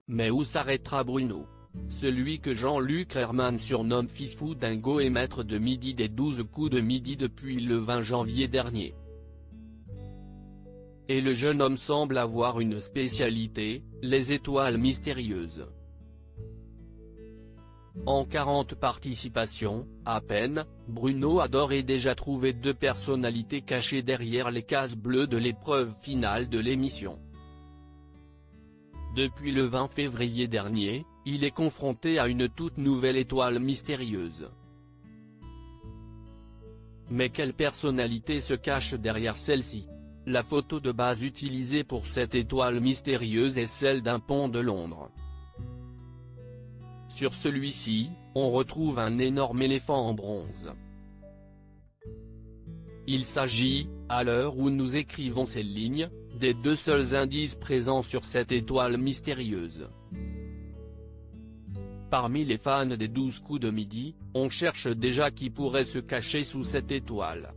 Mais où s'arrêtera Bruno? Celui que Jean-Luc Herrmann surnomme Fifou Dingo est maître de midi des 12 coups de midi depuis le 20 janvier dernier. Et le jeune homme semble avoir une spécialité, les étoiles mystérieuses. En 40 participations, à peine, Bruno a d'ores et déjà trouvé 2 personnalités cachées derrière les cases bleues de l'épreuve finale de l'émission. Depuis le 20 février dernier, il est confronté à une toute nouvelle étoile mystérieuse. Mais quelle personnalité se cache derrière celle-ci? La photo de base utilisée pour cette étoile mystérieuse est celle d'un pont de Londres. Sur celui-ci, on retrouve un énorme éléphant en bronze. Il s'agit, à l'heure où nous écrivons ces lignes, des 2 seuls indices présents sur cette étoile mystérieuse. Parmi les fans des 12 coups de midi, on cherche déjà qui pourrait se cacher sous cette étoile.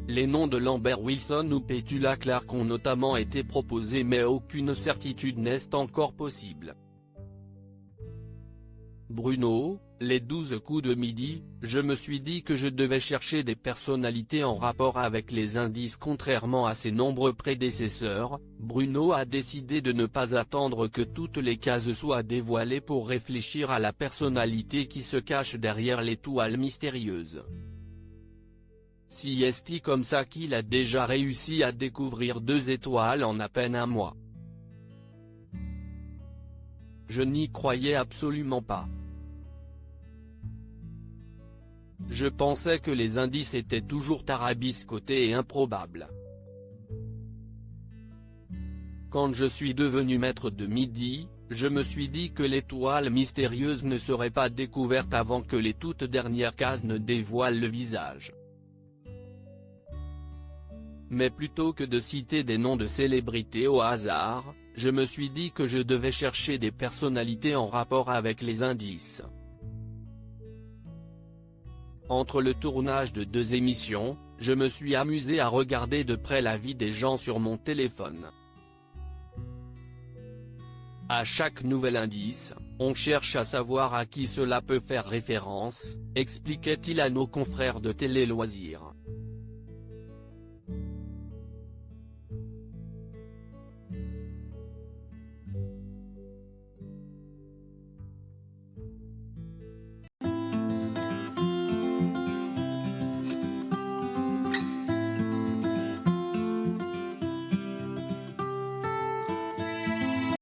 Les noms de Lambert Wilson ou Petula Clark ont notamment été proposés mais aucune certitude n'est encore possible. Bruno, les 12 coups de midi, je me suis dit que je devais chercher des personnalités en rapport avec les indices. Contrairement à ses nombreux prédécesseurs, Bruno a décidé de ne pas attendre que toutes les cases soient dévoilées pour réfléchir à la personnalité qui se cache derrière l'étoile mystérieuse. Si est comme ça qu'il a déjà réussi à découvrir 2 étoiles en à peine un mois. Je n'y croyais absolument pas. Je pensais que les indices étaient toujours tarabiscotés et improbables. Quand je suis devenu maître de midi, je me suis dit que l'étoile mystérieuse ne serait pas découverte avant que les toutes dernières cases ne dévoilent le visage. Mais plutôt que de citer des noms de célébrités au hasard, je me suis dit que je devais chercher des personnalités en rapport avec les indices. Entre le tournage de 2 émissions, je me suis amusé à regarder de près la vie des gens sur mon téléphone. À chaque nouvel indice, on cherche à savoir à qui cela peut faire référence, expliquait-il à nos confrères de Télé Loisirs.